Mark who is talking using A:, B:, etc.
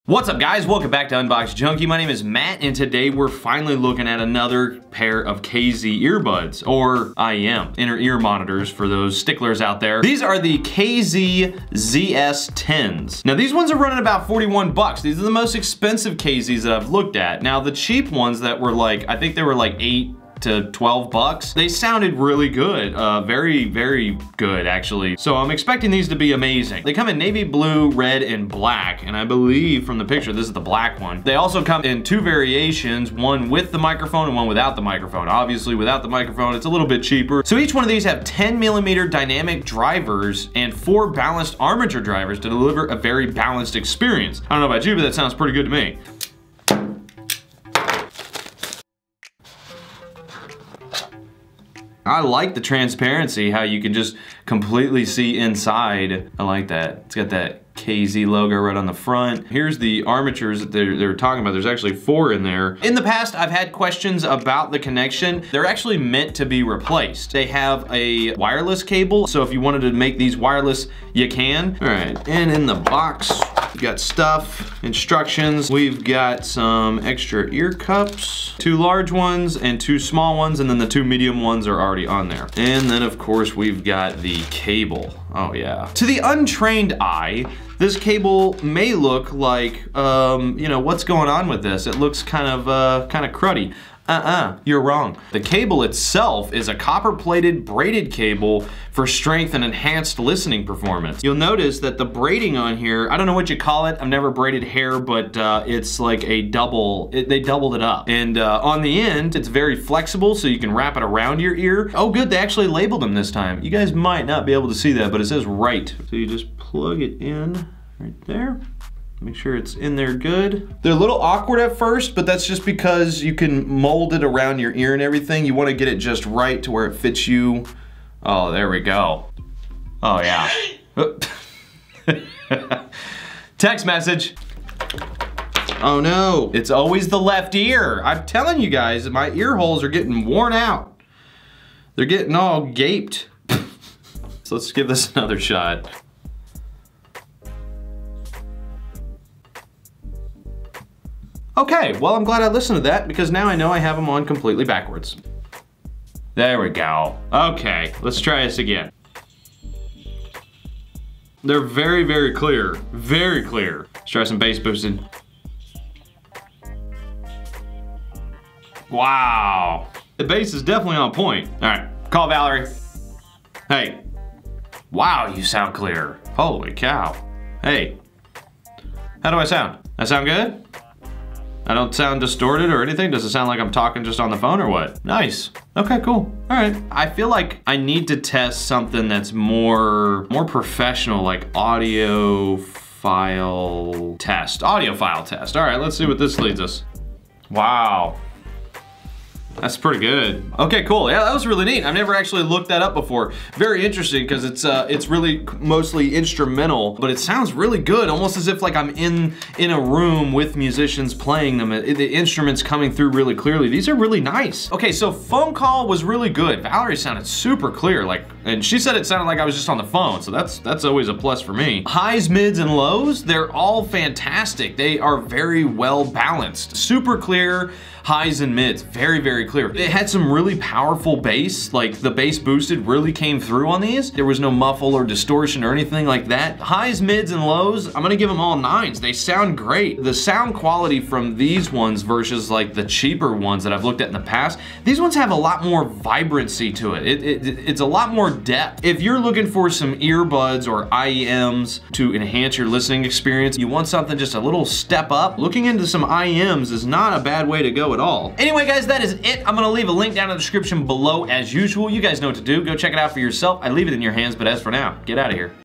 A: What's up guys, welcome back to Unbox Junkie. My name is Matt and today we're finally looking at another pair of KZ earbuds, or IEM, inner ear monitors for those sticklers out there. These are the KZ ZS10s. Now these ones are running about 41 bucks. These are the most expensive KZs that I've looked at. Now the cheap ones that were like, I think they were like 8 to 12 bucks. They sounded really good, very good actually. So I'm expecting these to be amazing. They come in navy blue, red, and black, and I believe from the picture this is the black one. They also come in two variations, one with the microphone and one without the microphone. Obviously without the microphone it's a little bit cheaper. So each one of these have 10mm dynamic drivers and 4 balanced armature drivers to deliver a very balanced experience. I don't know about you, but that sounds pretty good to me. I like the transparency, how you can just completely see inside. I like that. It's got that KZ logo right on the front. Here's the armatures that they're talking about. There's actually 4 in there. In the past, I've had questions about the connection. They're actually meant to be replaced. They have a wireless cable, so if you wanted to make these wireless, you can. All right, and in the box, we got stuff, instructions. We've got some extra ear cups, 2 large ones and 2 small ones, and then the 2 medium ones are already on there. And then of course we've got the cable. Oh yeah. To the untrained eye, this cable may look like, you know, what's going on with this? It looks kind of cruddy. You're wrong. The cable itself is a copper-plated braided cable for strength and enhanced listening performance. You'll notice that the braiding on here, I don't know what you call it, I've never braided hair, but it's like a double, they doubled it up. And on the end, it's very flexible, so you can wrap it around your ear. Oh good, they actually labeled them this time. You guys might not be able to see that, but it says right. So you just plug it in right there. Make sure it's in there good. They're a little awkward at first, but that's just because you can mold it around your ear and everything. You want to get it just right to where it fits you. Oh, there we go. Oh yeah. Text message. Oh no, it's always the left ear. I'm telling you guys, my ear holes are getting worn out. They're getting all gaped. So let's give this another shot. Okay, well I'm glad I listened to that because now I know I have them on completely backwards. There we go. Okay, let's try this again. They're very clear, very clear. Let's try some bass boosting. Wow, the bass is definitely on point. All right, call Valerie. Hey, wow, you sound clear. Holy cow. Hey, how do I sound? I sound good? I don't sound distorted or anything? Does it sound like I'm talking just on the phone or what? Nice. Okay, cool. All right. I feel like I need to test something that's more professional, like audiophile test. Audiophile test. All right, let's see what this leads us. Wow. That's pretty good. Okay, cool. Yeah, that was really neat. I've never actually looked that up before. Very interesting because it's really mostly instrumental, but it sounds really good, almost as if like I'm in a room with musicians playing them. The instruments coming through really clearly. These are really nice. Okay, so phone call was really good. Valerie sounded super clear, and she said it sounded like I was just on the phone, so that's always a plus for me. Highs, mids, and lows, they're all fantastic. They are very well balanced. Super clear. Highs and mids, very clear. It had some really powerful bass, like the bass boosted really came through on these. There was no muffle or distortion or anything like that. Highs, mids, and lows, I'm gonna give them all 9s. They sound great. The sound quality from these ones versus like the cheaper ones that I've looked at in the past, these ones have a lot more vibrancy to it. It's a lot more depth. If you're looking for some earbuds or IEMs to enhance your listening experience, you want something just a little step up, looking into some IEMs is not a bad way to go at all. Anyway guys, that is it. I'm gonna leave a link down in the description below as usual. You guys know what to do. Go check it out for yourself. I leave it in your hands, but as for now, get out of here.